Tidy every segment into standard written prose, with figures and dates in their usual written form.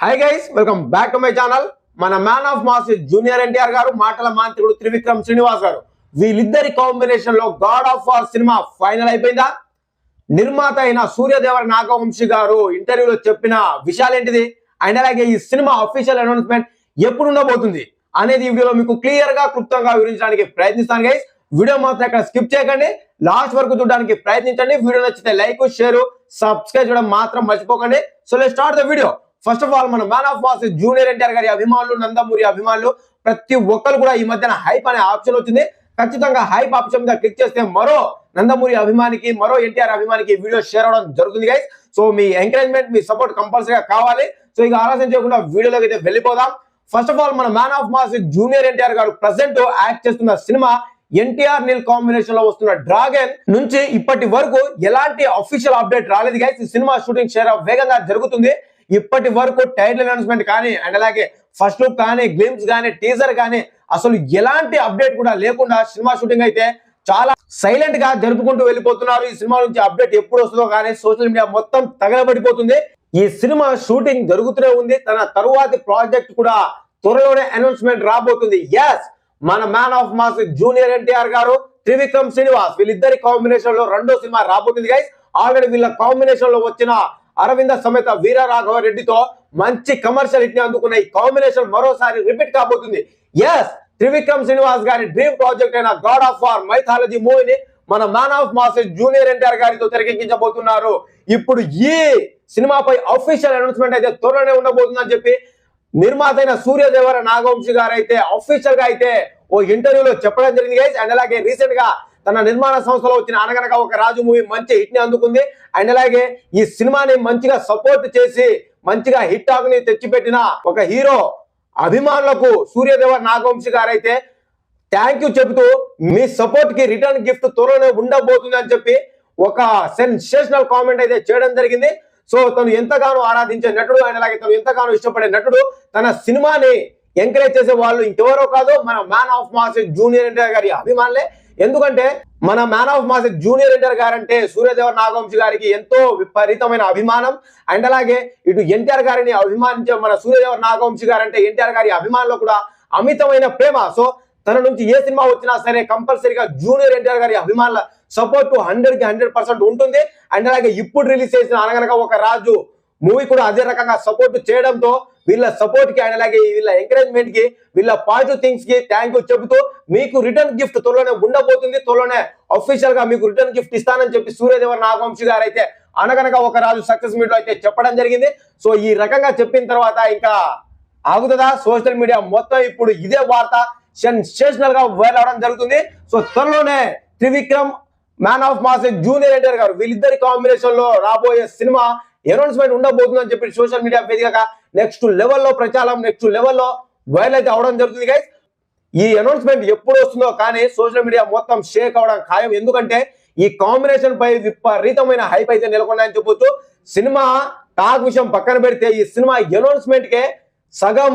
Hi guys, welcome back to my channel. మన man of mass junior NTR గారు, మాటల మాంత్రికుడు త్రివిక్రమ్ శ్రీనివాస్ గారు, వీళ్ళిద్దరి కాంబినేషన్ లో గాడ్ ఆఫ్ వార్ సినిమా ఫైనల్ అయిపోయిందా? నిర్మాత అయిన సూర్యదేవర నాగవంశీ గారు ఇంటర్వ్యూలో చెప్పిన విషయాలు ఏంటిది, అండ్ అలాగే ఈ సినిమా అఫీషియల్ అనౌన్స్మెంట్ ఎప్పుడు ఉండబోతుంది అనేది ఈ వీడియోలో మీకు క్లియర్ గా క్లుప్తంగా వివరించడానికి ప్రయత్నిస్తాను గైస్. వీడియో మాత్రం ఇక్కడ స్కిప్ చేయకండి, లాస్ట్ వరకు చూడడానికి ప్రయత్నించండి. వీడియో నచ్చితే లైక్, షేర్, సబ్స్క్రైబ్ చేయడం మాత్రం మర్చిపోకండి. So let's start the video. First of all, మన man of mass junior NTR గారి అభిమానులు, నందమూరి అభిమానులు ప్రతి ఒక్కరు కూడా ఈ మధ్యన హైప్ అనే ఆప్షన్ వచ్చింది. ఖచ్చితంగా హైప్ ఆప్షన్ మీద క్లిక్ చేస్తే మరో నందమూరి అభిమానికి, మరో ఎన్టీఆర్ అభిమానికి వీడియో షేర్ అవడం జరుగుతుంది గైస్. సో మీ ఎంకరేజ్మెంట్, మీ సపోర్ట్ కంపల్సరీగా కావాలి. సో ఇక ఆలస్యం చేయకుండా వీడియోలోకి అయితే వెళ్ళిపోదాం. ఫస్ట్ ఆఫ్ ఆల్, మన man of mass junior NTR గారు ప్రజెంట్ యాక్ట్ చేస్తున్న సినిమా ఎన్టీఆర్ నీల్ కాంబినేషన్ లో వస్తున్న డ్రాగన్ నుంచి ఇప్పటి వరకు ఎలాంటి అఫీషియల్ అప్డేట్ రాలేదు గైస్. ఈ సినిమా షూటింగ్ షేర్ వేగంగా జరుగుతుంది. ఇప్పటి వరకు టైటిల్ అనౌన్స్మెంట్ కానీ, అండ్ అలాగే ఫస్ట్ లుక్ కానీ, గ్లిమ్స్ కానీ, టీజర్ కానీ అసలు ఎలాంటి అప్డేట్ కూడా లేకుండా సినిమా షూటింగ్ అయితే చాలా సైలెంట్ గా జరుపుకుంటూ వెళ్ళిపోతున్నారు. ఈ సినిమా నుంచి అప్డేట్ ఎప్పుడు వస్తుందో కానీ సోషల్ మీడియా మొత్తం తగలబడిపోతుంది. ఈ సినిమా షూటింగ్ జరుగుతూనే ఉంది. తన తరువాతి ప్రాజెక్ట్ కూడా త్వరలోనే అనౌన్స్మెంట్ రాబోతుంది. ఎస్, మన man of mass junior NTR గారు, త్రివిక్రమ్ శ్రీనివాస్, వీళ్ళిద్దరి కాంబినేషన్ లో రెండో సినిమా రాబోతుంది గైస్. ఆల్రెడీ వీళ్ళ కాంబినేషన్ లో వచ్చిన అరవింద సమేత వీర రాఘవ రెడ్డితో మంచి కమర్షియల్ హిట్ ని అందుకున్న ఈ కాంబినేషన్ మరోసారి రిపీట్ కాబోతుంది. ఎస్, త్రివిక్రమ్ శ్రీనివాస్ గారి డ్రీమ్ ప్రాజెక్ట్ అయిన గాడ్ ఆఫ్ వార్ మైథాలజీ మూవీని మన man of mass junior NTR గారితో తెరకెక్కించబోతున్నారు. ఇప్పుడు ఈ సినిమాపై అఫీషియల్ అనౌన్స్మెంట్ అయితే త్వరలోనే ఉండబోతుందని చెప్పి నిర్మాత అయిన సూర్యదేవర నాగవంశీ గారు అయితే అఫీషియల్ గా అయితే ఓ ఇంటర్వ్యూలో చెప్పడం జరిగింది గైస్. అండ్ అలాగే రీసెంట్ గా తన నిర్మాణ సంస్థలో వచ్చిన అనగనగా ఒక రాజు మూవీ మంచి హిట్ ని అందుకుంది. అండ్ అలాగే ఈ సినిమాని మంచిగా సపోర్ట్ చేసి మంచిగా హిట్ టాక్ ని తెచ్చిపెట్టిన ఒక హీరో అభిమానులకు సూర్యదేవర్ నాగవంశీ గారు అయితే థ్యాంక్ యూ చెబుతూ మీ సపోర్ట్ కి రిటర్న్ గిఫ్ట్ త్వరలోనే ఉండబోతుంది అని చెప్పి ఒక సెన్సేషనల్ కామెంట్ అయితే చేయడం జరిగింది. సో తను ఎంతగానో ఆరాధించే నటుడు, అండ్ అలాగే తను ఎంతగానో ఇష్టపడే నటుడు, తన సినిమాని ఎంకరేజ్ చేసే వాళ్ళు ఇంకెవరో కాదు, మన man of mass junior NTR గారి అభిమానులే. ఎందుకంటే మన man of mass junior NTR గారు అంటే సూర్యదేవర్ నాగవంశీ గారికి ఎంతో విపరీతమైన అభిమానం. అండ్ అలాగే ఇటు ఎన్టీఆర్ గారిని అభిమానించే మన సూర్యదేవర్ నాగవంశీ గారు అంటే ఎన్టీఆర్ గారి అభిమానులు కూడా అమితమైన ప్రేమ. సో తన నుంచి ఏ సినిమా వచ్చినా సరే కంపల్సరీగా జూనియర్ ఎన్టీఆర్ గారి అభిమానుల సపోర్ట్ 100కి 100% ఉంటుంది. అండ్ అలాగే ఇప్పుడు రిలీజ్ చేసిన అనగనగా ఒక రాజు మూవీ కూడా అదే రకంగా సపోర్ట్ చేయడంతో వీళ్ళ సపోర్ట్ కి, అండ్ అలాగే వీళ్ళ ఎంకరేజ్మెంట్ కి, వీళ్ళ పాజిటివ్ థింగ్స్ కి థ్యాంక్ యూ చెబుతూ మీకు రిటర్న్ గిఫ్ట్ త్వరలోనే ఉండబోతుంది. త్వరలోనే అఫీషియల్ గా మీకు రిటర్న్ గిఫ్ట్ ఇస్తానని చెప్పి సూర్యదేవర్ నాగవంశీ గారు అయితే అనగనగా ఒక రాజు సక్సెస్ మీట్ లో అయితే చెప్పడం జరిగింది. సో ఈ రకంగా చెప్పిన తర్వాత ఇంకా ఆగుతుందా? సోషల్ మీడియా మొత్తం ఇప్పుడు ఇదే వార్త సెన్సేషనల్ గా వైరల్ అవడం జరుగుతుంది. సో త్వరలోనే Trivikram, man of mass junior NTR గారు వీళ్ళిద్దరి కాంబినేషన్ లో రాబోయే సినిమా అనౌన్స్మెంట్ ఉండబోతుందని చెప్పి సోషల్ మీడియా వేదికగా నెక్స్ట్ లెవెల్లో ప్రచారం, నెక్స్ట్ లెవెల్లో వైరల్ అయితే అవడం జరుగుతుంది గైస్. ఈ అనౌన్స్మెంట్ ఎప్పుడు వస్తుందో కానీ సోషల్ మీడియా మొత్తం షేక్ అవడం ఖాయం. ఎందుకంటే ఈ కాంబినేషన్ పై విపరీతమైన హైప్ అయితే నెలకొన్నాయని చెప్పొచ్చు. సినిమా టాక్ విషయం పక్కన పెడితే ఈ సినిమా అనౌన్స్మెంట్ కే సగం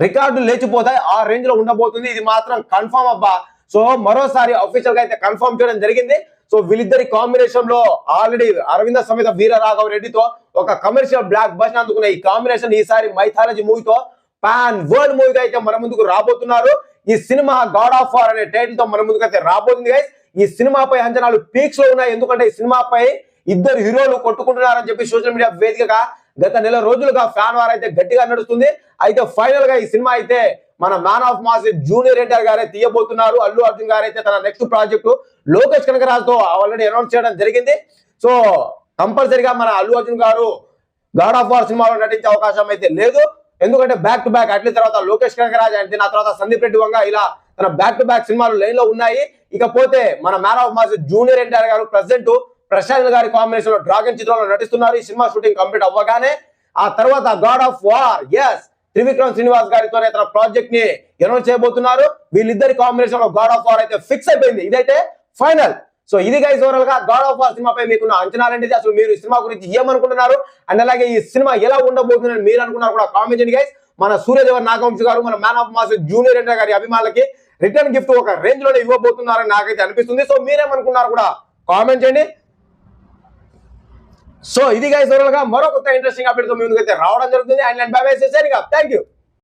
రికార్డులు లేచిపోతాయి, ఆ రేంజ్ లో ఉండబోతుంది. ఇది మాత్రం కన్ఫర్మ్ అబ్బా. సో మరోసారి అఫీషియల్ గా అయితే కన్ఫర్మ్ చేయడం జరిగింది. సో వీళ్ళిద్దరి కాంబినేషన్ లో ఆల్రెడీ అరవింద సమేత వీర రాఘవ రెడ్డితో ఒక కమర్షియల్ బ్లాక్ బస్టర్ అందుకున్న ఈ కాంబినేషన్ ఈసారి మైథాలజీ మూవీతో పాన్ వరల్డ్ మూవీగా అయితే మన ముందుకు రాబోతున్నారు. ఈ సినిమా గాడ్ ఆఫ్ వార్ అనే టైటిల్ తో మన ముందుకు అయితే రాబోతుంది గైస్. ఈ సినిమాపై అంచనాలు పీక్స్ లో ఉన్నాయి. ఎందుకంటే ఈ సినిమాపై ఇద్దరు హీరోలు కొట్టుకుంటున్నారని చెప్పి సోషల్ మీడియా వేదికగా గత నెల రోజులుగా ఫ్యాన్ వార్ అయితే గట్టిగా నడుస్తుంది. అయితే ఫైనల్ గా ఈ సినిమా అయితే మన man of mass junior NTR గారే తీయబోతున్నారు. అల్లు అర్జున్ గారు అయితే తన నెక్స్ట్ ప్రాజెక్టు లోకేష్ కనకరాజుతో ఆల్రెడీ అనౌన్స్ చేయడం జరిగింది. సో కంపల్సరీగా మన అల్లు అర్జున్ గారు గాడ్ ఆఫ్ వార్ సినిమాలో నటించే అవకాశం అయితే లేదు. ఎందుకంటే బ్యాక్ టు బ్యాక్ అట్లీ తర్వాత లోకేష్ కనకరాజ్ అంటే ఆ తర్వాత సందీప్ రెడ్డి వంగ ఇలా తన బ్యాక్ టు బ్యాక్ సినిమాలు లైన్ లో ఉన్నాయి. ఇకపోతే మన man of mass junior NTR గారు ప్రజెంట్ ప్రశాంత్ గారి కాంబినేషన్ లో డ్రాగన్ చిత్రంలో నటిస్తున్నారు. ఈ సినిమా షూటింగ్ కంప్లీట్ అవ్వగానే ఆ తర్వాత గాడ్ ఆఫ్ వార్ ఎస్ త్రివిక్రమ్ శ్రీనివాస్ గారితోనే తన ప్రాజెక్ట్ ని అనౌన్స్ చేయబోతున్నారు. వీళ్ళిద్దరి కాంబినేషన్ లో గాడ్ ఆఫ్ వార్ అయితే ఫిక్స్ అయిపోయింది. ఇదైతే ఫైనల్. సో ఇది గైస్ ఓవరాల్ గా గాడ్ ఆఫ్ వార్ సినిమాపై మీకున్న అంచనాలు ఏంటిది, అసలు మీరు ఈ సినిమా గురించి ఏమనుకుంటున్నారు, అండ్ అలాగే ఈ సినిమా ఎలా ఉండబోతుందని మీరు అనుకున్నారు కూడా కామెంట్ చేయండి గైస్. మన సూర్యదేవర్ నాగవంశీ గారు మన man of mass junior NTR గారి అభిమానులకి రిటర్న్ గిఫ్ట్ ఒక రేంజ్ లోనే ఇవ్వబోతున్నారని నాకైతే అనిపిస్తుంది. సో మీరేమనుకున్నారు కూడా కామెంట్ చేయండి. సో ఇది గైస్ గా మరో కొత్త ఇంట్రెస్టింగ్ అప్డేట్ తో ముందుకైతే రావడం జరుగుతుంది. And by by, thank you.